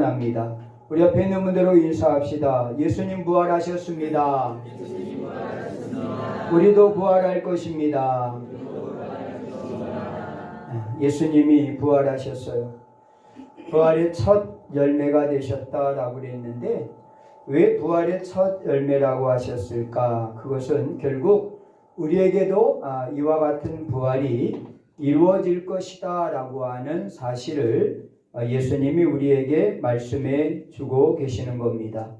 축원합니다. 우리 앞에 있는 분들로 인사합시다. 예수님 부활하셨습니다. 우리도 부활할 것입니다. 예수님이 부활하셨어요. 부활의 첫 열매가 되셨다라고 그랬는데 왜 부활의 첫 열매라고 하셨을까? 그것은 결국 우리에게도 이와 같은 부활이 이루어질 것이다 라고 하는 사실을 예수님이 우리에게 말씀해 주고 계시는 겁니다.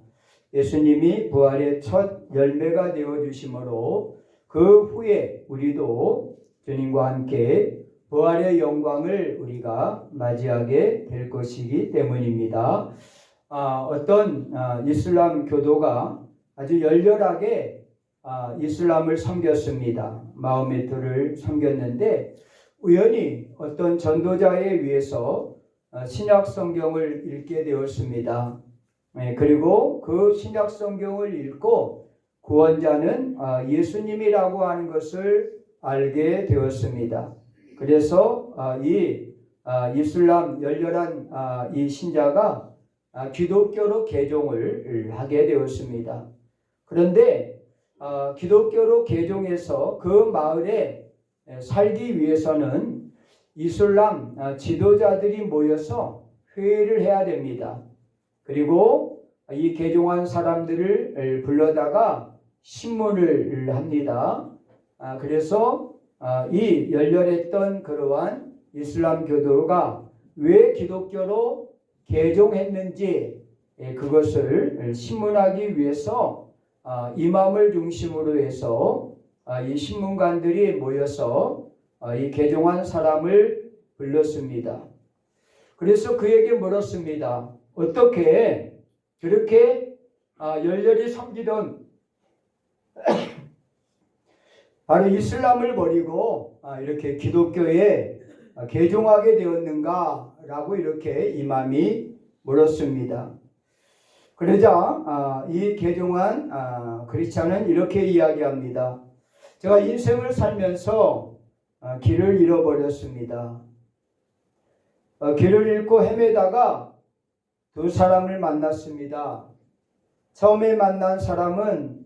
예수님이 부활의 첫 열매가 되어 주심으로 그 후에 우리도 주님과 함께 부활의 영광을 우리가 맞이하게 될 것이기 때문입니다. 어떤 이슬람 교도가 아주 열렬하게 이슬람을 섬겼습니다. 마호메트를 섬겼는데 우연히 어떤 전도자에 의해서 신약 성경을 읽게 되었습니다. 그리고 그 신약 성경을 읽고 구원자는 예수님이라고 하는 것을 알게 되었습니다. 그래서 이 이슬람 열렬한 이 신자가 기독교로 개종을 하게 되었습니다. 그런데 기독교로 개종해서 그 마을에 살기 위해서는 이슬람 지도자들이 모여서 회의를 해야 됩니다. 그리고 이 개종한 사람들을 불러다가 신문을 합니다. 그래서 이 열렬했던 그러한 이슬람 교도가 왜 기독교로 개종했는지 그것을 신문하기 위해서 이맘을 중심으로 해서 이 신문관들이 모여서 이 개종한 사람을 불렀습니다. 그래서 그에게 물었습니다. 어떻게 그렇게 열렬히 섬기던 바로 이슬람을 버리고 이렇게 기독교에 개종하게 되었는가? 라고 이렇게 이맘이 물었습니다. 그러자 이 개종한 크리스찬은 이렇게 이야기합니다. 제가 인생을 살면서 길을 잃어버렸습니다. 길을 잃고 헤매다가 두 사람을 만났습니다. 처음에 만난 사람은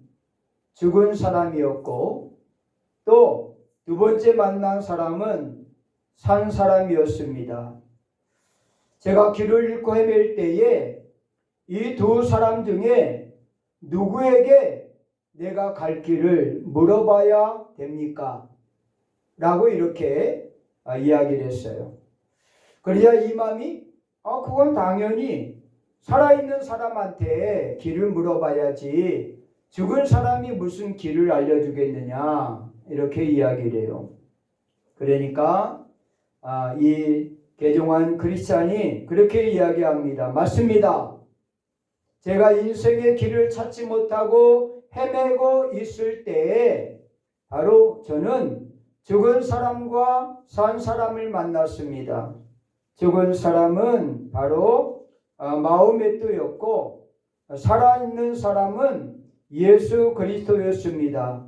죽은 사람이었고 또 두 번째 만난 사람은 산 사람이었습니다. 제가 길을 잃고 헤맬 때에 이 두 사람 중에 누구에게 내가 갈 길을 물어봐야 됩니까? 라고 이렇게 이야기를 했어요. 그러자 이맘이 그건 당연히 살아있는 사람한테 길을 물어봐야지 죽은 사람이 무슨 길을 알려주겠느냐 이렇게 이야기를 해요. 그러니까 이 개종한 크리스찬이 그렇게 이야기합니다. 맞습니다. 제가 인생의 길을 찾지 못하고 헤매고 있을 때에 바로 저는 죽은 사람과 산 사람을 만났습니다. 죽은 사람은 바로 마호메트였고 살아있는 사람은 예수 그리스도였습니다.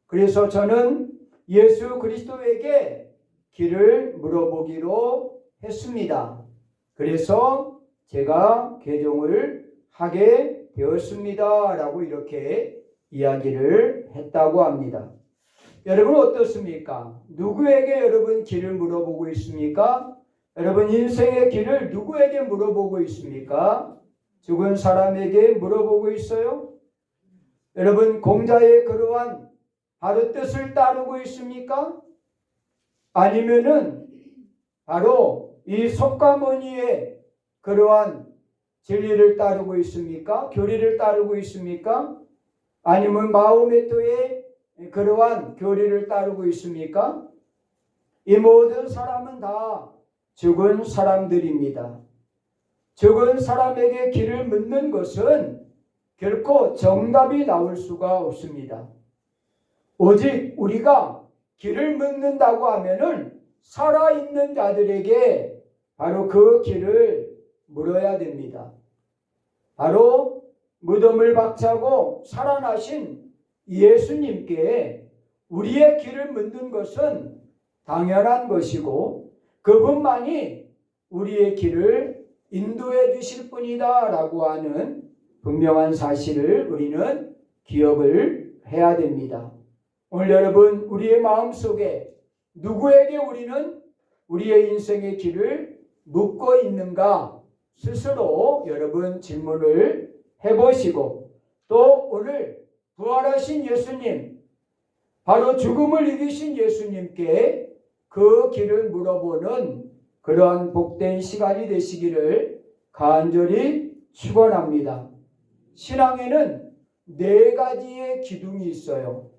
그래서 저는 예수 그리스도에게 길을 물어보기로 했습니다. 그래서 제가 개종을 하게 되었습니다. 라고 이렇게 이야기를 했다고 합니다. 여러분 어떻습니까? 누구에게 여러분 길을 물어보고 있습니까? 여러분 인생의 길을 누구에게 물어보고 있습니까? 죽은 사람에게 물어보고 있어요? 여러분 공자의 그러한 바로 뜻을 따르고 있습니까? 아니면은 바로 이 석가모니의 그러한 진리를 따르고 있습니까? 교리를 따르고 있습니까? 아니면 마호메트의 그러한 교리를 따르고 있습니까? 이 모든 사람은 다 죽은 사람들입니다. 죽은 사람에게 길을 묻는 것은 결코 정답이 나올 수가 없습니다. 오직 우리가 길을 묻는다고 하면은 살아있는 자들에게 바로 그 길을 물어야 됩니다. 바로 무덤을 박차고 살아나신 예수님께 우리의 길을 묻는 것은 당연한 것이고 그분만이 우리의 길을 인도해 주실 분이다 라고 하는 분명한 사실을 우리는 기억을 해야 됩니다. 오늘 여러분, 우리의 마음속에 누구에게 우리는 우리의 인생의 길을 묻고 있는가 스스로 여러분 질문을 해보시고, 또 오늘 부활하신 예수님, 바로 죽음을 이기신 예수님께 그 길을 물어보는 그러한 복된 시간이 되시기를 간절히 축원합니다. 신앙에는 4가지의 기둥이 있어요.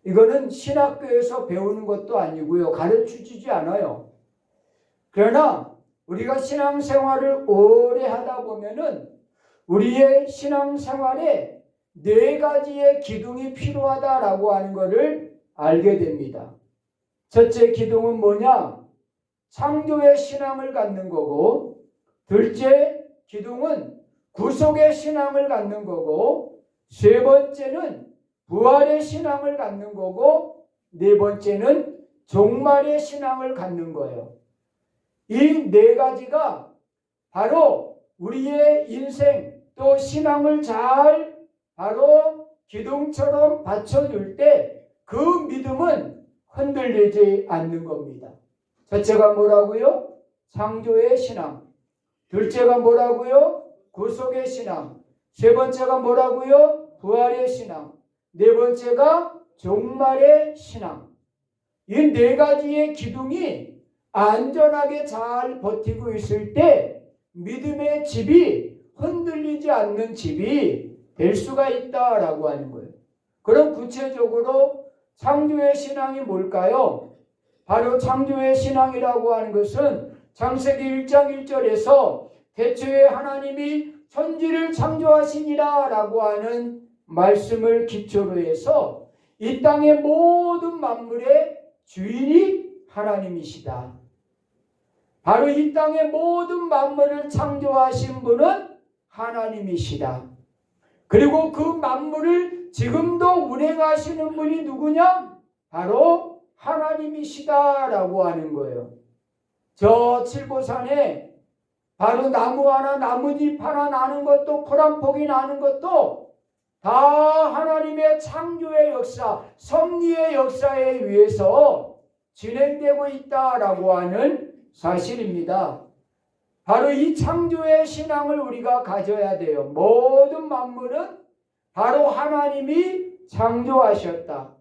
이거는 신학교에서 배우는 것도 아니고요, 가르쳐주지 않아요. 그러나 우리가 신앙생활을 오래 하다 보면은 우리의 신앙생활에 4가지의 기둥이 필요하다라고 하는 것을 알게 됩니다. 첫째 기둥은 뭐냐? 창조의 신앙을 갖는 거고, 둘째 기둥은 구속의 신앙을 갖는 거고, 세 번째는 부활의 신앙을 갖는 거고, 네 번째는 종말의 신앙을 갖는 거예요. 이 4가지가 바로 우리의 인생 또 신앙을 잘 바로 기둥처럼 받쳐줄 때 그 믿음은 흔들리지 않는 겁니다. 첫째가 뭐라고요? 창조의 신앙. 둘째가 뭐라고요? 구속의 신앙. 세 번째가 뭐라고요? 부활의 신앙. 네 번째가 종말의 신앙. 이 4가지의 기둥이 안전하게 잘 버티고 있을 때 믿음의 집이 흔들리지 않는 집이 될 수가 있다라고 하는 거예요. 그럼 구체적으로 창조의 신앙이 뭘까요? 바로 창조의 신앙이라고 하는 것은 창세기 1장 1절에서 태초에 하나님이 천지를 창조하시니라 라고 하는 말씀을 기초로 해서 이 땅의 모든 만물의 주인이 하나님이시다. 바로 이 땅의 모든 만물을 창조하신 분은 하나님이시다. 그리고 그 만물을 지금도 운행하시는 분이 누구냐? 바로 하나님이시다라고 하는 거예요. 저 칠보산에 바로 나무 하나, 나뭇잎 하나 나는 것도, 풀 한 폭이 나는 것도 다 하나님의 창조의 역사, 섭리의 역사에 의해서 진행되고 있다라고 하는 사실입니다. 바로 이 창조의 신앙을 우리가 가져야 돼요. 모든 만물은 바로 하나님이 창조하셨다.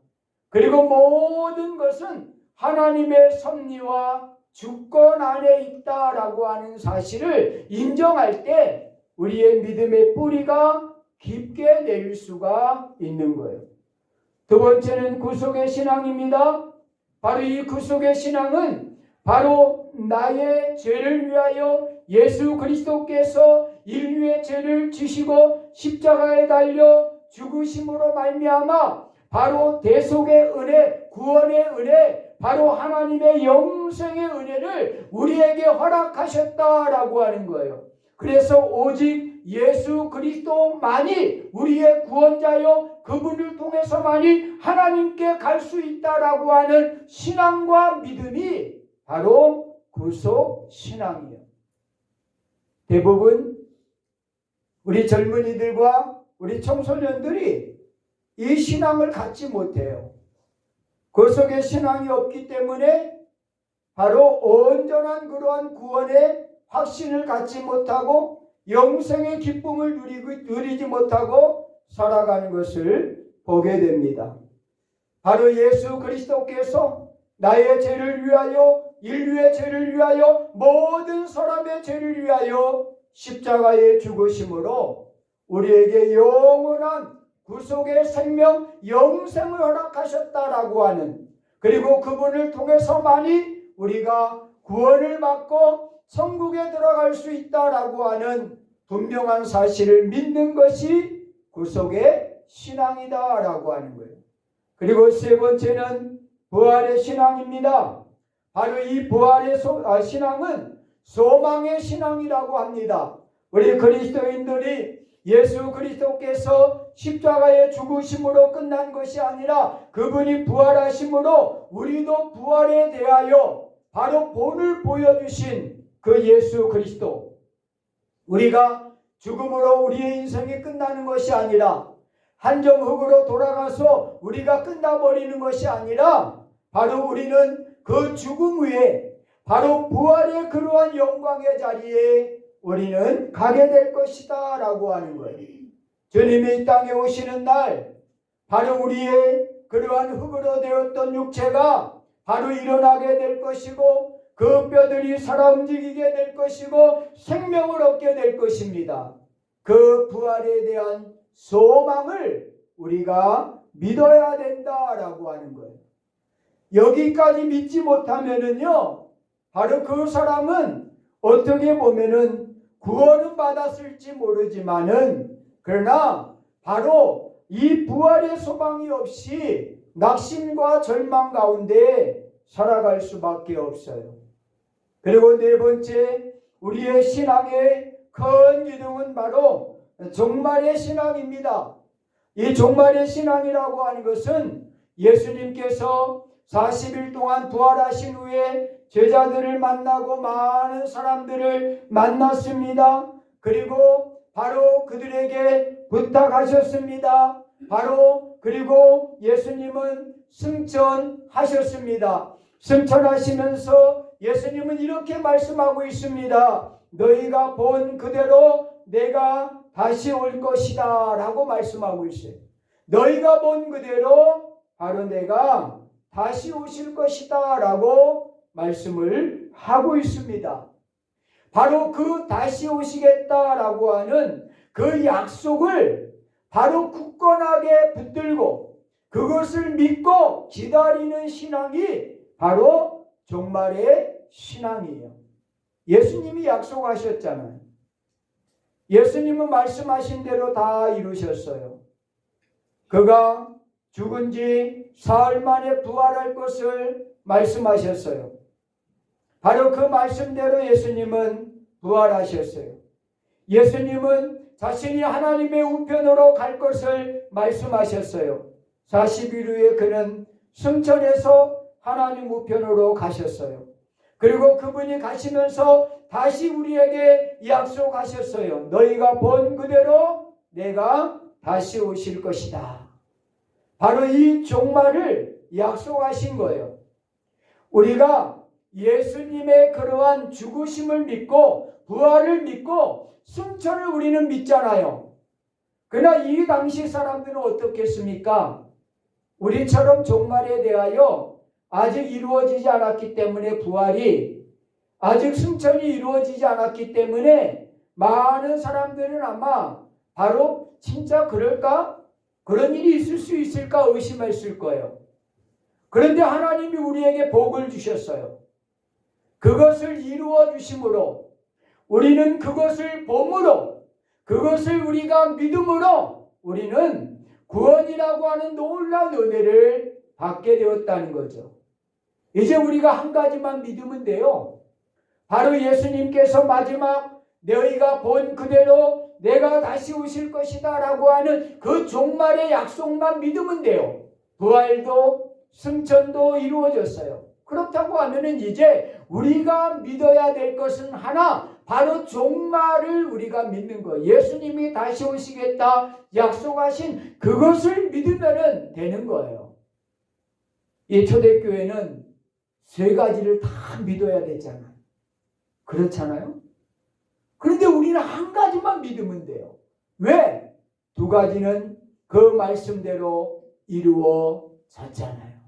그리고 모든 것은 하나님의 섭리와 주권 안에 있다라고 하는 사실을 인정할 때 우리의 믿음의 뿌리가 깊게 내릴 수가 있는 거예요. 두 번째는 구속의 신앙입니다. 바로 이 구속의 신앙은 바로 나의 죄를 위하여 예수 그리스도께서 인류의 죄를 지시고 십자가에 달려 죽으심으로 말미암아 바로 대속의 은혜, 구원의 은혜, 바로 하나님의 영생의 은혜를 우리에게 허락하셨다라고 하는 거예요. 그래서 오직 예수 그리스도만이 우리의 구원자요, 그분을 통해서만이 하나님께 갈 수 있다라고 하는 신앙과 믿음이 바로 구속 신앙이에요. 대부분 우리 젊은이들과 우리 청소년들이 이 신앙을 갖지 못해요. 구속의 신앙이 없기 때문에 바로 온전한 그러한 구원의 확신을 갖지 못하고 영생의 기쁨을 누리지 못하고 살아가는 것을 보게 됩니다. 바로 예수 그리스도께서 나의 죄를 위하여, 인류의 죄를 위하여, 모든 사람의 죄를 위하여 십자가에 죽으심으로 우리에게 영원한 구속의 생명, 영생을 허락하셨다라고 하는, 그리고 그분을 통해서만이 우리가 구원을 받고 천국에 들어갈 수 있다라고 하는 분명한 사실을 믿는 것이 구속의 신앙이다라고 하는 거예요. 그리고 세 번째는 부활의 신앙입니다. 바로 이 부활의 신앙은 소망의 신앙이라고 합니다. 우리 그리스도인들이 예수 그리스도께서 십자가에 죽으심으로 끝난 것이 아니라 그분이 부활하심으로 우리도 부활에 대하여 바로 본을 보여주신 그 예수 그리스도, 우리가 죽음으로 우리의 인생이 끝나는 것이 아니라 한점 흙으로 돌아가서 우리가 끝나버리는 것이 아니라 바로 우리는 그 죽음 후에 바로 부활의 그러한 영광의 자리에 우리는 가게 될 것이다 라고 하는 거예요. 주님이 이 땅에 오시는 날 바로 우리의 그러한 흙으로 되었던 육체가 바로 일어나게 될 것이고 그 뼈들이 살아 움직이게 될 것이고 생명을 얻게 될 것입니다. 그 부활에 대한 소망을 우리가 믿어야 된다라고 하는 거예요. 여기까지 믿지 못하면은요, 바로 그 사람은 어떻게 보면은 구원은 받았을지 모르지만은 그러나 바로 이 부활의 소망이 없이 낙심과 절망 가운데 살아갈 수밖에 없어요. 그리고 네 번째, 우리의 신앙의 큰 기둥은 바로 종말의 신앙입니다. 이 종말의 신앙이라고 하는 것은 예수님께서 40일 동안 부활하신 후에 제자들을 만나고 많은 사람들을 만났습니다. 그리고 바로 그들에게 부탁하셨습니다. 바로 그리고 예수님은 승천하셨습니다. 승천하시면서 예수님은 이렇게 말씀하고 있습니다. 너희가 본 그대로 내가 다시 올 것이다 라고 말씀하고 있어요. 너희가 본 그대로 바로 내가 다시 오실 것이다 라고 말씀을 하고 있습니다. 바로 그 다시 오시겠다라고 하는 그 약속을 바로 굳건하게 붙들고 그것을 믿고 기다리는 신앙이 바로 종말의 신앙이에요. 예수님이 약속하셨잖아요. 예수님은 말씀하신 대로 다 이루셨어요. 그가 죽은 지 사흘 만에 부활할 것을 말씀하셨어요. 바로 그 말씀대로 예수님은 부활하셨어요. 예수님은 자신이 하나님의 우편으로 갈 것을 말씀하셨어요. 40일 후에 그는 승천해서 하나님 우편으로 가셨어요. 그리고 그분이 가시면서 다시 우리에게 약속하셨어요. 너희가 본 그대로 내가 다시 오실 것이다. 바로 이 종말을 약속하신 거예요. 우리가 예수님의 그러한 죽으심을 믿고 부활을 믿고 승천을 우리는 믿잖아요. 그러나 이 당시 사람들은 어떻겠습니까? 우리처럼 종말에 대하여 아직 이루어지지 않았기 때문에 부활이 아직 승천이 이루어지지 않았기 때문에 많은 사람들은 아마 바로 진짜 그럴까? 그런 일이 있을 수 있을까 의심했을 거예요. 그런데 하나님이 우리에게 복을 주셨어요. 그것을 이루어 주심으로 우리는 그것을 봄으로 그것을 우리가 믿음으로 우리는 구원이라고 하는 놀라운 은혜를 받게 되었다는 거죠. 이제 우리가 한 가지만 믿으면 돼요. 바로 예수님께서 마지막 너희가 본 그대로 내가 다시 오실 것이다 라고 하는 그 종말의 약속만 믿으면 돼요. 부활도 승천도 이루어졌어요. 그렇다고 하면은 이제 우리가 믿어야 될 것은 하나, 바로 종말을 우리가 믿는 거예요. 예수님이 다시 오시겠다 약속하신 그것을 믿으면 되는 거예요. 이 초대교회는 세 가지를 다 믿어야 되잖아요. 그렇잖아요? 그런데 우리는 한 가지만 믿으면 돼요. 왜? 두 가지는 그 말씀대로 이루어졌잖아요.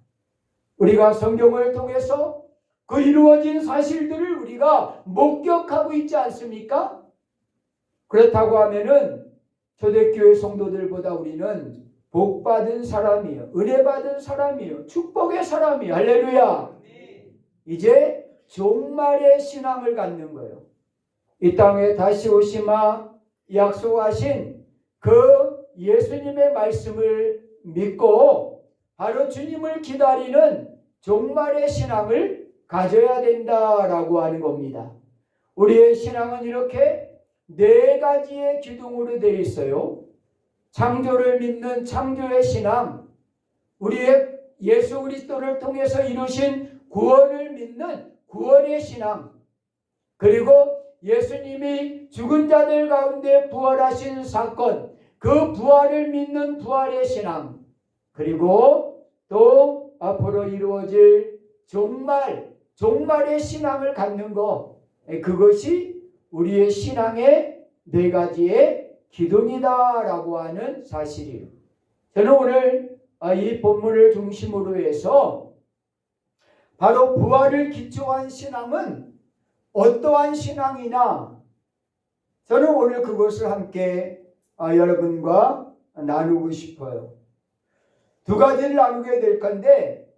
우리가 성경을 통해서 그 이루어진 사실들을 우리가 목격하고 있지 않습니까? 그렇다고 하면은 초대교회 성도들보다 우리는 복받은 사람이에요. 은혜받은 사람이에요. 축복의 사람이에요. 할렐루야. 이제 종말의 신앙을 갖는 거예요. 이 땅에 다시 오시마 약속하신 그 예수님의 말씀을 믿고 바로 주님을 기다리는 종말의 신앙을 가져야 된다라고 하는 겁니다. 우리의 신앙은 이렇게 네 가지의 기둥으로 되어 있어요. 창조를 믿는 창조의 신앙, 우리의 예수 그리스도를 통해서 이루신 구원을 믿는 구원의 신앙, 그리고 예수님이 죽은 자들 가운데 부활하신 사건, 그 부활을 믿는 부활의 신앙, 그리고 또 앞으로 이루어질 종말의 신앙을 갖는 것, 그것이 우리의 신앙의 네 가지의 기둥이다라고 하는 사실이에요. 저는 오늘 이 본문을 중심으로 해서 바로 부활을 기초한 신앙은 어떠한 신앙이나, 저는 오늘 그것을 함께 여러분과 나누고 싶어요. 두 가지를 나누게 될 건데,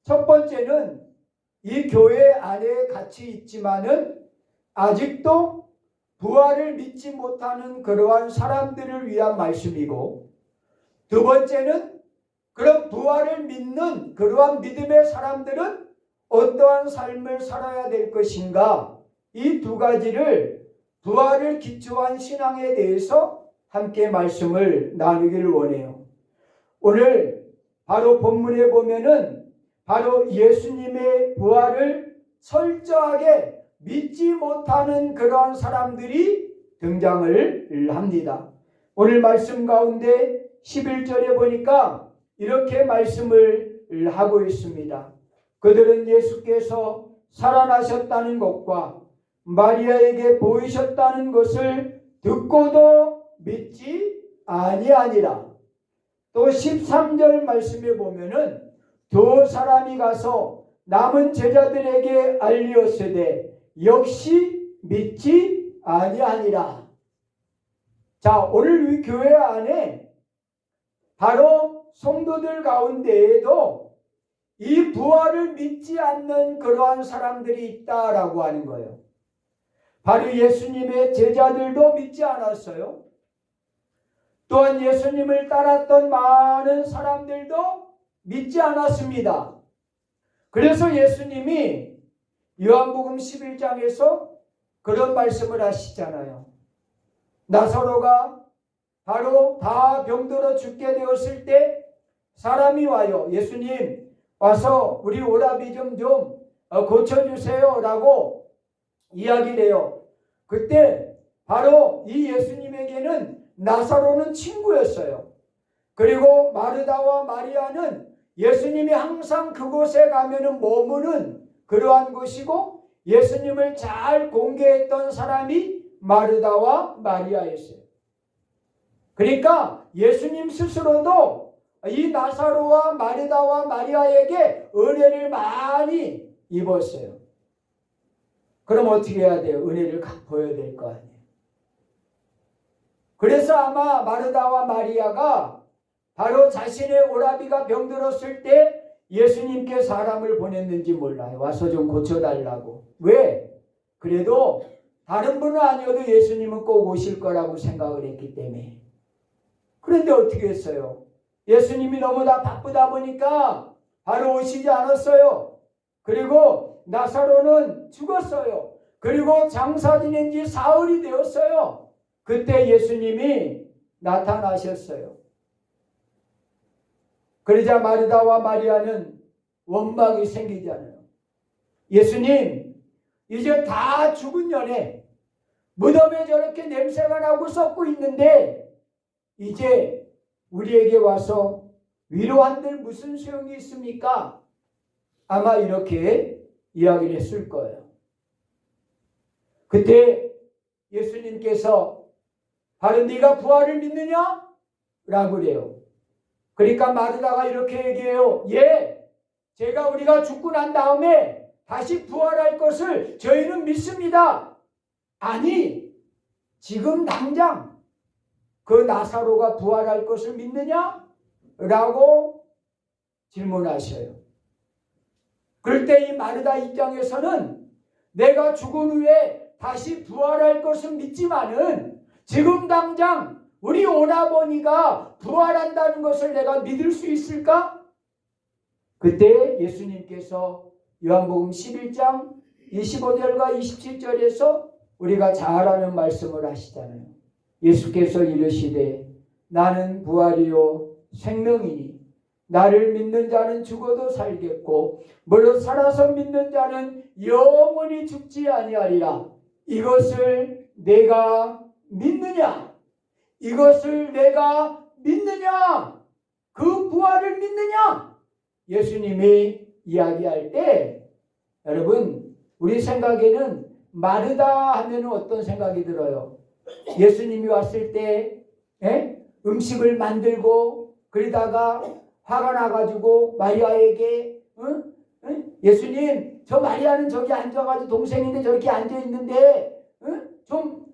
첫 번째는 이 교회 안에 같이 있지만은 아직도 부활을 믿지 못하는 그러한 사람들을 위한 말씀이고, 두 번째는 그런 부활을 믿는 그러한 믿음의 사람들은 어떠한 삶을 살아야 될 것인가, 이 두 가지를 부활을 기초한 신앙에 대해서 함께 말씀을 나누기를 원해요. 오늘 바로 본문에 보면은 바로 예수님의 부활을 철저하게 믿지 못하는 그러한 사람들이 등장을 합니다. 오늘 말씀 가운데 11절에 보니까 이렇게 말씀을 하고 있습니다. 그들은 예수께서 살아나셨다는 것과 마리아에게 보이셨다는 것을 듣고도 믿지 아니하니라. 또 13절 말씀에 보면은 두 사람이 가서 남은 제자들에게 알리었으되 역시 믿지 아니하니라. 자, 오늘 우리 교회 안에 바로 성도들 가운데에도 이 부활을 믿지 않는 그러한 사람들이 있다라고 하는 거예요. 바로 예수님의 제자들도 믿지 않았어요. 또한 예수님을 따랐던 많은 사람들도 믿지 않았습니다. 그래서 예수님이 요한복음 11장에서 그런 말씀을 하시잖아요. 나사로가 바로 다 병들어 죽게 되었을 때 사람이 와요. 예수님 와서 우리 오라비 좀 고쳐주세요 라고 이야기를 해요. 그때 바로 이 예수님에게는 나사로는 친구였어요. 그리고 마르다와 마리아는 예수님이 항상 그곳에 가면은 머무는 그러한 곳이고, 예수님을 잘 공개했던 사람이 마르다와 마리아였어요. 그러니까 예수님 스스로도 이 나사로와 마르다와 마리아에게 은혜를 많이 입었어요. 그럼 어떻게 해야 돼요? 은혜를 갚아야 될 거 아니에요. 그래서 아마 마르다와 마리아가 바로 자신의 오라비가 병들었을 때 예수님께 사람을 보냈는지 몰라요. 와서 좀 고쳐달라고. 왜? 그래도 다른 분은 아니어도 예수님은 꼭 오실 거라고 생각을 했기 때문에. 그런데 어떻게 했어요? 예수님이 너무 다 바쁘다 보니까 바로 오시지 않았어요. 그리고 나사로는 죽었어요. 그리고 장사 지낸 지 사흘이 되었어요. 그때 예수님이 나타나셨어요. 그러자 마르다와 마리아는 원망이 생기잖아요. 예수님, 이제 다 죽은 년에 무덤에 저렇게 냄새가 나고 썩고 있는데 이제 우리에게 와서 위로한들 무슨 소용이 있습니까? 아마 이렇게 이야기를 했을 거예요. 그때 예수님께서 바로 네가 부활을 믿느냐? 라고 그래요. 그러니까 마르다가 이렇게 얘기해요. 예, 우리가 죽고 난 다음에 다시 부활할 것을 저희는 믿습니다. 아니, 지금 당장 그 나사로가 부활할 것을 믿느냐? 라고 질문하셔요. 그럴 때 이 마르다 입장에서는 내가 죽은 후에 다시 부활할 것은 믿지만은 지금 당장 우리 오라버니가 부활한다는 것을 내가 믿을 수 있을까? 그때 예수님께서 요한복음 11장 25절과 27절에서 우리가 잘 아는 말씀을 하시잖아요. 예수께서 이르시되 나는 부활이요 생명이니 나를 믿는 자는 죽어도 살겠고 무릇 살아서 믿는 자는 영원히 죽지 아니하리라. 이것을 내가 믿느냐? 이것을 내가 믿느냐? 그 부활을 믿느냐? 예수님이 이야기할 때 여러분 우리 생각에는 마르다 하면 어떤 생각이 들어요? 예수님이 왔을 때 음식을 만들고 그러다가 화가 나가지고 마리아에게 예수님 저 마리아는 저기 앉아가지고 동생인데 저렇게 앉아있는데 좀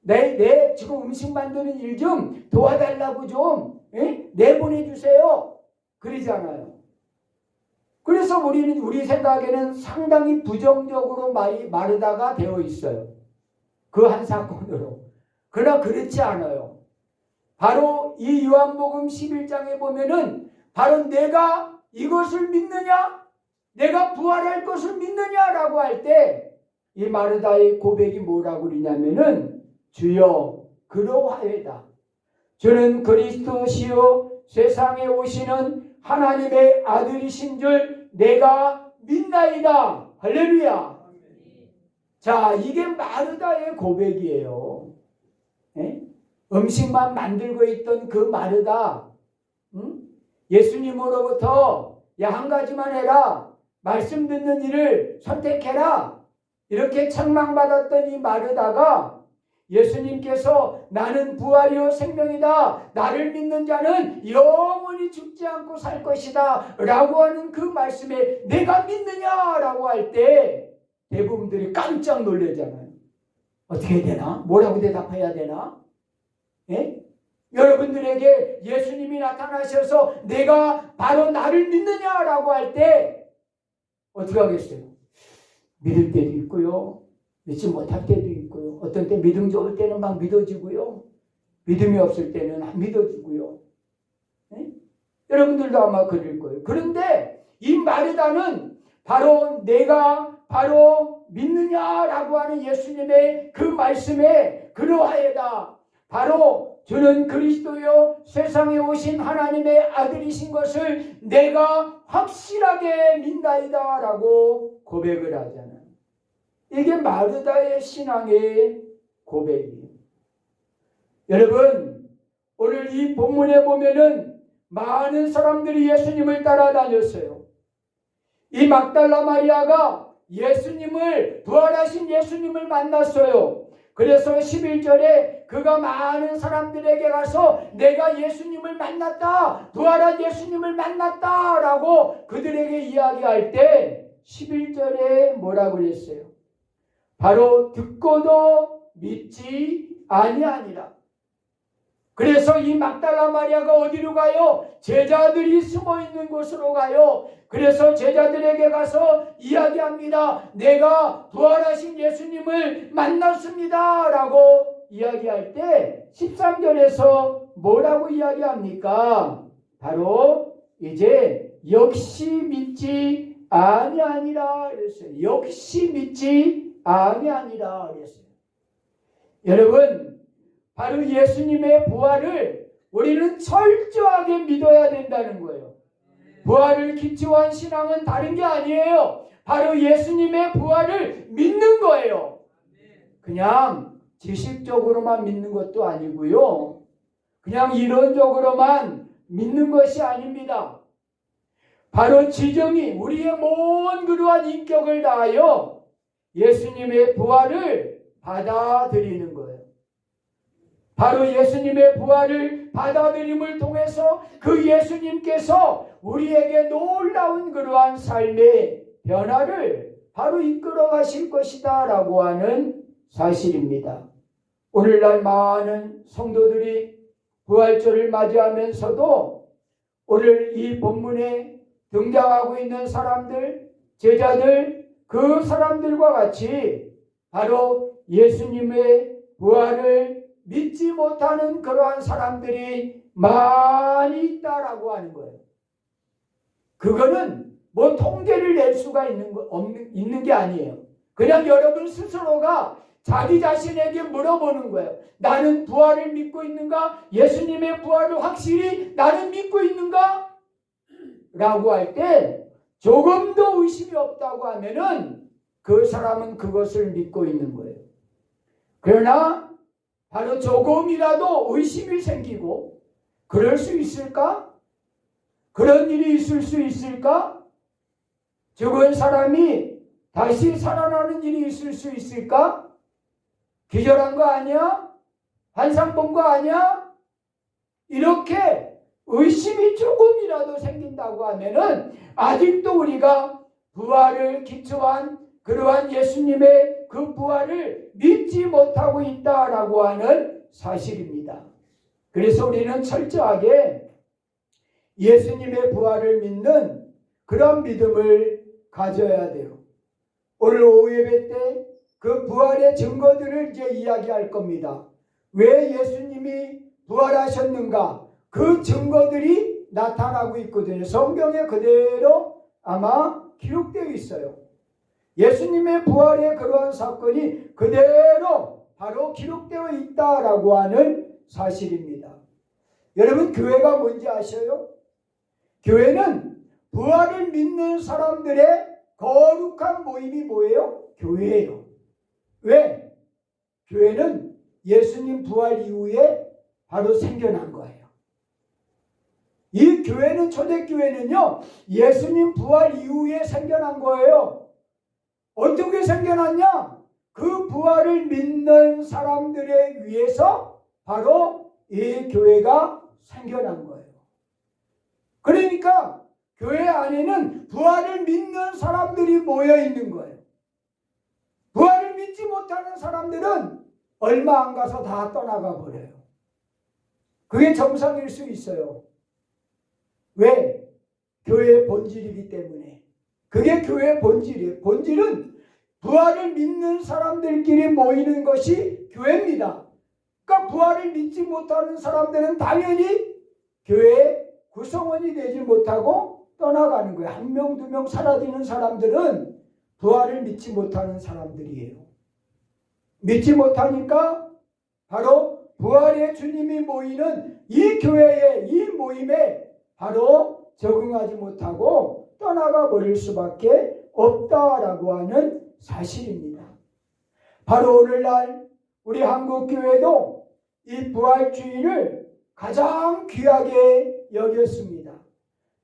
내 지금 음식 만드는 일 좀 도와달라고 좀 내보내주세요 그러잖아요. 그래서 우리 생각에는 상당히 부정적으로 마르다가 되어 있어요. 그 한 사건으로. 그러나 그렇지 않아요. 바로 이 요한복음 11장에 보면은 바로 내가 이것을 믿느냐? 내가 부활할 것을 믿느냐라고 할 때 이 마르다의 고백이 뭐라고 그러냐면은 주여 그러하여다. 주는 그리스도시요 세상에 오시는 하나님의 아들이신 줄 내가 믿나이다. 할렐루야. 자, 이게 마르다의 고백이에요. 음식만 만들고 있던 그 마르다, 예수님으로부터 야, 한 가지만 해라. 말씀 듣는 일을 선택해라. 이렇게 책망받았던 이 마르다가 예수님께서 나는 부활이요 생명이다. 나를 믿는 자는 영원히 죽지 않고 살 것이다. 라고 하는 그 말씀에 내가 믿느냐라고 할 때 대부분들이 깜짝 놀라잖아요. 어떻게 해야 되나? 뭐라고 대답해야 되나? 여러분들에게 예수님이 나타나셔서 내가 바로 나를 믿느냐라고 할 때 어떻게 하겠어요? 믿을 때도 있고요. 믿지 못할 때도 있고요. 어떤 때 믿음 좋을 때는 막 믿어지고요. 믿음이 없을 때는 안 믿어지고요. 여러분들도 아마 그럴 거예요. 그런데 이 마르다는 바로 내가 바로 믿느냐라고 하는 예수님의 그 말씀에 그러하여다. 바로 주는 그리스도요 세상에 오신 하나님의 아들이신 것을 내가 확실하게 믿나이다 라고 고백을 하잖아요. 이게 마르다의 신앙의 고백이에요. 여러분 오늘 이 본문에 보면은 많은 사람들이 예수님을 따라다녔어요. 이 막달라 마리아가 예수님을 부활하신 예수님을 만났어요. 그래서 11절에 그가 많은 사람들에게 가서 내가 예수님을 만났다. 부활한 예수님을 만났다. 라고 그들에게 이야기할 때 11절에 뭐라고 그랬어요? 바로 듣고도 믿지 아니하니라. 그래서 이 막달라 마리아가 어디로 가요? 제자들이 숨어있는 곳으로 가요. 그래서 제자들에게 가서 이야기합니다. 내가 부활하신 예수님을 만났습니다. 라고 이야기할 때 13절에서 뭐라고 이야기합니까? 바로 이제 역시 믿지 아니하니라 그랬어요. 역시 믿지 아니하니라 그랬어요. 여러분 바로 예수님의 부활을 우리는 철저하게 믿어야 된다는 거예요. 부활을 기초한 신앙은 다른 게 아니에요. 바로 예수님의 부활을 믿는 거예요. 그냥 지식적으로만 믿는 것도 아니고요. 그냥 이론적으로만 믿는 것이 아닙니다. 바로 지정이 우리의 모든 그러한 인격을 다하여 예수님의 부활을 받아들이는 거예요. 바로 예수님의 부활을 받아들임을 통해서 그 예수님께서 우리에게 놀라운 그러한 삶의 변화를 바로 이끌어 가실 것이다 라고 하는 사실입니다. 오늘날 많은 성도들이 부활절을 맞이하면서도 오늘 이 본문에 등장하고 있는 사람들, 제자들, 그 사람들과 같이 바로 예수님의 부활을 믿지 못하는 그러한 사람들이 많이 있다라고 하는 거예요. 그거는 뭐 통계를 낼 수가 있는 게 아니에요. 그냥 여러분 스스로가 자기 자신에게 물어보는 거예요. 나는 부활을 믿고 있는가? 예수님의 부활을 확실히 나는 믿고 있는가? 라고 할 때 조금도 의심이 없다고 하면은 그 사람은 그것을 믿고 있는 거예요. 그러나 바로 조금이라도 의심이 생기고 그럴 수 있을까? 그런 일이 있을 수 있을까? 죽은 사람이 다시 살아나는 일이 있을 수 있을까? 기절한 거 아니야? 환상 본 거 아니야? 이렇게 의심이 조금이라도 생긴다고 하면은 아직도 우리가 부활을 기초한 그러한 예수님의 그 부활을 믿지 못하고 있다라고 하는 사실입니다. 그래서 우리는 철저하게 예수님의 부활을 믿는 그런 믿음을 가져야 돼요. 오늘 오후 예배 때 그 부활의 증거들을 이제 이야기할 겁니다. 왜 예수님이 부활하셨는가? 그 증거들이 나타나고 있거든요. 성경에 그대로 아마 기록되어 있어요. 예수님의 부활의 그러한 사건이 그대로 바로 기록되어 있다라고 하는 사실입니다. 여러분, 교회가 뭔지 아셔요? 교회는 부활을 믿는 사람들의 거룩한 모임이 뭐예요? 교회예요. 왜? 교회는 예수님 부활 이후에 바로 생겨난 거예요. 이 교회는, 초대교회는요, 예수님 부활 이후에 생겨난 거예요. 어떻게 생겨났냐? 그 부활을 믿는 사람들에 의해서 바로 이 교회가 생겨난 거예요. 그러니까 교회 안에는 부활을 믿는 사람들이 모여 있는 거예요. 부활을 믿지 못하는 사람들은 얼마 안 가서 다 떠나가 버려요. 그게 정상일 수 있어요. 왜? 교회의 본질이기 때문에. 그게 교회의 본질이에요. 본질은 부활을 믿는 사람들끼리 모이는 것이 교회입니다. 그러니까 부활을 믿지 못하는 사람들은 당연히 교회의 구성원이 되지 못하고 떠나가는 거예요. 한 명, 두 명 사라지는 사람들은 부활을 믿지 못하는 사람들이에요. 믿지 못하니까 바로 부활의 주님이 모이는 이 교회에, 이 모임에 바로 적응하지 못하고 떠나가 버릴 수밖에 없다라고 하는 사실입니다. 바로 오늘날 우리 한국교회도 이 부활주의를 가장 귀하게 여겼습니다.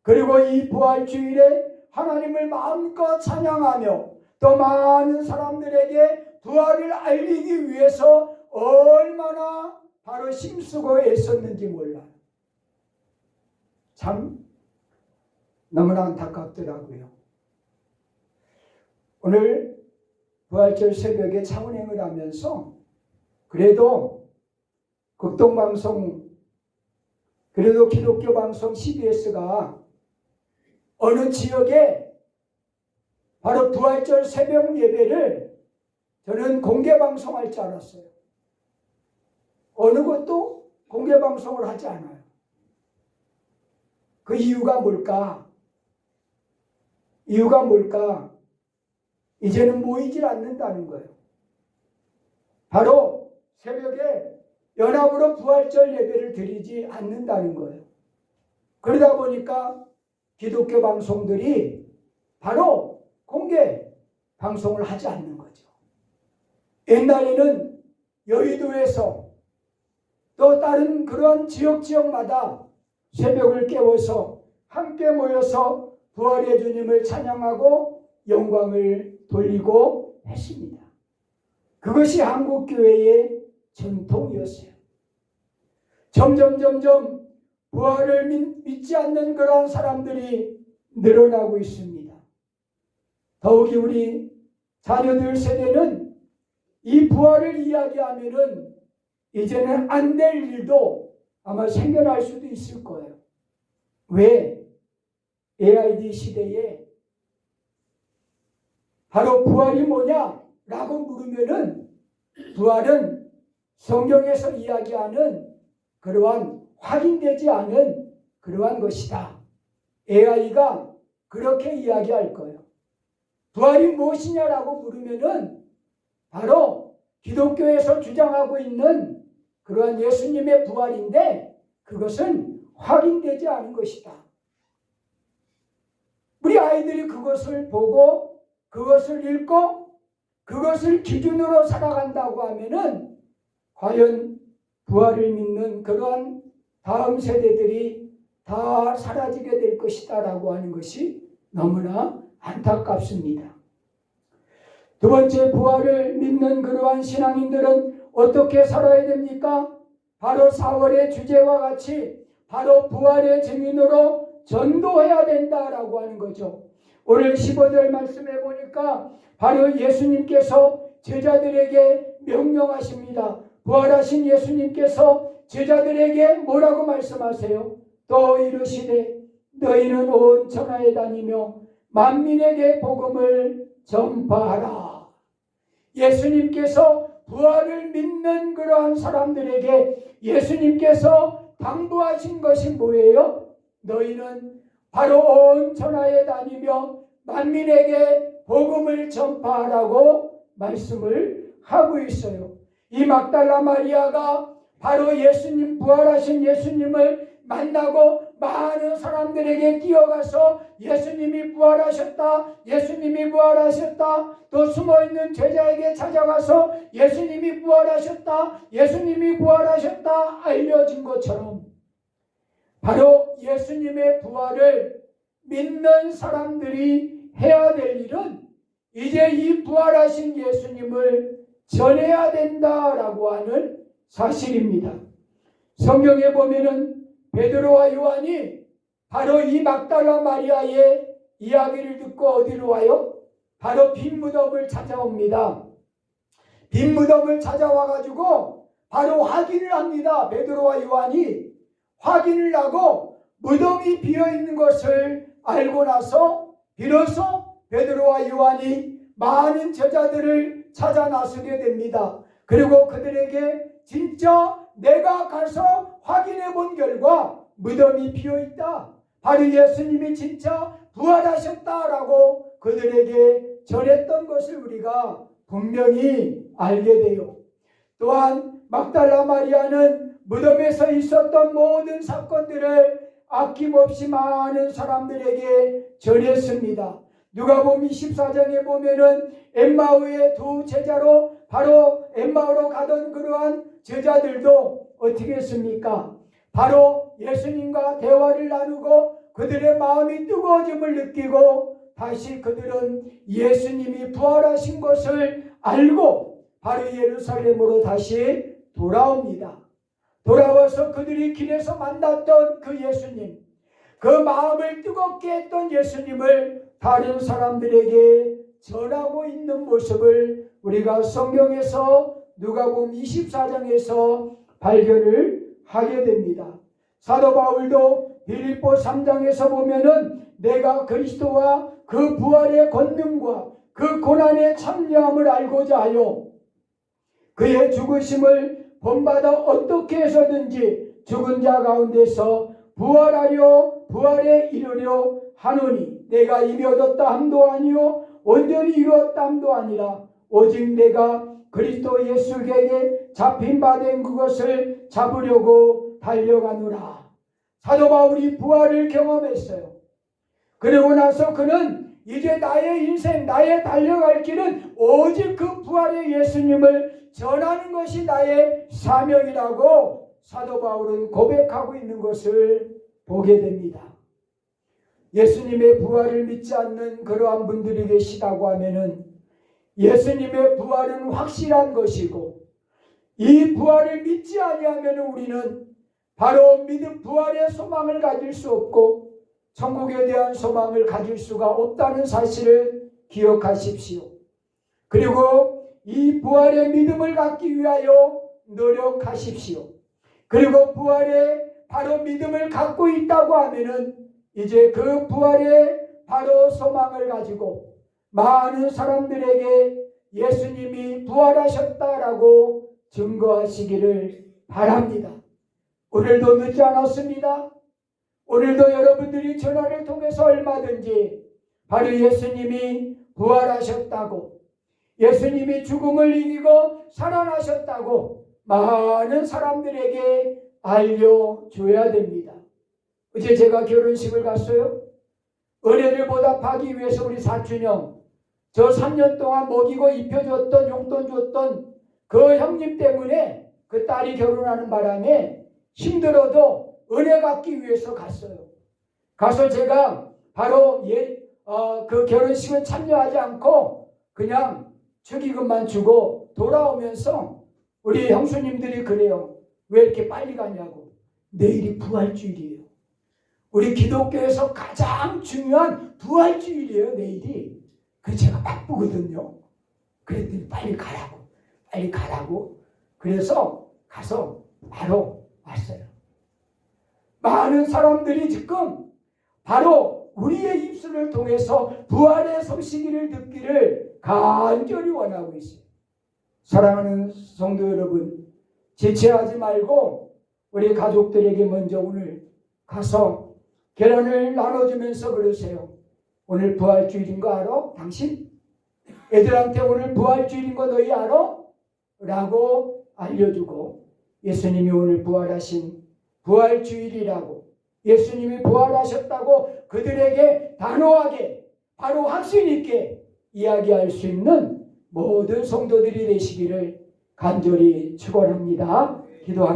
그리고 이 부활주일에 하나님을 마음껏 찬양하며 또 많은 사람들에게 부활을 알리기 위해서 얼마나 바로 힘쓰고 애썼는지 몰라요. 참 너무나 안타깝더라고요. 오늘 부활절 새벽에 차운행을 하면서 그래도 극동방송, 그래도 기독교 방송 CBS가 어느 지역에 바로 부활절 새벽 예배를 저는 공개 방송할 줄 알았어요. 어느 곳도 공개 방송을 하지 않아요. 그 이유가 뭘까? 이유가 뭘까? 이제는 모이질 않는다는 거예요. 바로 새벽에 연합으로 부활절 예배를 드리지 않는다는 거예요. 그러다 보니까 기독교 방송들이 바로 공개 방송을 하지 않는 거죠. 옛날에는 여의도에서 또 다른 그런 지역마다 새벽을 깨워서 함께 모여서 부활의 주님을 찬양하고 영광을 돌리고 했습니다. 그것이 한국교회의 전통이었어요. 점점 부활을 믿지 않는 그런 사람들이 늘어나고 있습니다. 더욱이 우리 자녀들 세대는 이 부활을 이야기하면은 이제는 안 될 일도 아마 생겨날 수도 있을 거예요. 왜? AID 시대에 바로 부활이 뭐냐라고 물으면은 부활은 성경에서 이야기하는 그러한 확인되지 않은 그러한 것이다. AI가 그렇게 이야기할 거예요. 부활이 무엇이냐라고 물으면은 바로 기독교에서 주장하고 있는 그러한 예수님의 부활인데 그것은 확인되지 않은 것이다. 우리 아이들이 그것을 보고 그것을 읽고 그것을 기준으로 살아간다고 하면은 과연 부활을 믿는 그러한 다음 세대들이 다 사라지게 될 것이다라고 하는 것이 너무나 안타깝습니다. 두 번째, 부활을 믿는 그러한 신앙인들은 어떻게 살아야 됩니까? 바로 4월의 주제와 같이 바로 부활의 증인으로 전도해야 된다라고 하는 거죠. 오늘 15절 말씀해 보니까 바로 예수님께서 제자들에게 명령하십니다. 부활하신 예수님께서 제자들에게 뭐라고 말씀하세요? 또 이르시되 너희는 온 천하에 다니며 만민에게 복음을 전파하라. 예수님께서 부활을 믿는 그러한 사람들에게 예수님께서 당부하신 것이 뭐예요? 너희는 바로 온 천하에 다니며 만민에게 복음을 전파하라고 말씀을 하고 있어요. 이 막달라 마리아가 바로 예수님, 부활하신 예수님을 만나고 많은 사람들에게 뛰어가서 예수님이 부활하셨다, 예수님이 부활하셨다, 또 숨어있는 제자에게 찾아가서 예수님이 부활하셨다, 예수님이 부활하셨다 알려진 것처럼 바로 예수님의 부활을 믿는 사람들이 해야 될 일은 이제 이 부활하신 예수님을 전해야 된다라고 하는 사실입니다. 성경에 보면은 베드로와 요한이 바로 이 막달라 마리아의 이야기를 듣고 어디로 와요? 바로 빈 무덤을 찾아옵니다. 빈 무덤을 찾아와 가지고 바로 확인을 합니다. 베드로와 요한이 확인을 하고 무덤이 비어 있는 것을 알고 나서 비로소 베드로와 요한이 많은 제자들을 찾아 나서게 됩니다. 그리고 그들에게 진짜 내가 가서 확인해 본 결과 무덤이 비어 있다, 바로 예수님이 진짜 부활하셨다라고 그들에게 전했던 것을 우리가 분명히 알게 돼요. 또한 막달라 마리아는 무덤에서 있었던 모든 사건들을 아낌없이 많은 사람들에게 전했습니다. 누가복음 24장에 보면은 엠마오의 두 제자로 바로 엠마오로 가던 그러한 제자들도 어떻게 했습니까? 바로 예수님과 대화를 나누고 그들의 마음이 뜨거워짐을 느끼고 다시 그들은 예수님이 부활하신 것을 알고 바로 예루살렘으로 다시 돌아옵니다. 돌아와서 그들이 길에서 만났던 그 예수님, 그 마음을 뜨겁게 했던 예수님을 다른 사람들에게 전하고 있는 모습을 우리가 성경에서 누가복음 24장에서 발견을 하게 됩니다. 사도 바울도 빌립보 3장에서 보면은 내가 그리스도와 그 부활의 권능과 그 고난의 참여함을 알고자 하여 그의 죽으심을 본받아 어떻게 해서든지 죽은 자 가운데서 부활에 이르려 하노니 내가 이미 얻었다 함도 아니요 온전히 이루었다 함도 아니라 오직 내가 그리스도 예수에게 잡힌 바 된 그것을 잡으려고 달려가노라. 사도 바울이 부활을 경험했어요. 그리고 나서 그는 이제 나의 인생, 나의 달려갈 길은 오직 그 부활의 예수님을 전하는 것이 나의 사명이라고 사도 바울은 고백하고 있는 것을 보게 됩니다. 예수님의 부활을 믿지 않는 그러한 분들이 계시다고 하면은 예수님의 부활은 확실한 것이고 이 부활을 믿지 아니하면 우리는 바로 믿음 부활의 소망을 가질 수 없고 천국에 대한 소망을 가질 수가 없다는 사실을 기억하십시오. 그리고 이 부활의 믿음을 갖기 위하여 노력하십시오. 그리고 부활의 바로 믿음을 갖고 있다고 하면은 이제 그 부활의 바로 소망을 가지고 많은 사람들에게 예수님이 부활하셨다라고 증거하시기를 바랍니다. 오늘도 늦지 않았습니다. 오늘도 여러분들이 전화를 통해서 얼마든지 바로 예수님이 부활하셨다고, 예수님이 죽음을 이기고 살아나셨다고 많은 사람들에게 알려줘야 됩니다. 어제 제가 결혼식을 갔어요. 은혜를 보답하기 위해서 우리 사촌형 저 3년 동안 먹이고 입혀줬던 용돈 줬던 그 형님 때문에 그 딸이 결혼하는 바람에 힘들어도 은혜 갚기 위해서 갔어요. 가서 제가 바로 그 결혼식은 참여하지 않고 그냥 축의금만 주고 돌아오면서 우리 형수님들이 그래요. 왜 이렇게 빨리 가냐고. 내일이 부활주일이에요. 우리 기독교에서 가장 중요한 부활주일이에요, 내일이. 그래서 제가 바쁘거든요. 그랬더니 빨리 가라고. 그래서 가서 바로 왔어요. 많은 사람들이 지금 바로 우리의 입술을 통해서 부활의 소식을 듣기를 간절히 원하고 있어요. 사랑하는 성도 여러분, 지체하지 말고 우리 가족들에게 먼저 오늘 가서 계란을 나눠주면서 그러세요. 오늘 부활주일인 거 알아? 당신? 애들한테 오늘 부활주일인 거 너희 알아? 라고 알려주고, 예수님이 오늘 부활하신 부활주일이라고, 예수님이 부활하셨다고 그들에게 단호하게 바로 확신 있게 이야기할 수 있는 모든 성도들이 되시기를 간절히 축원합니다. 기도합니다.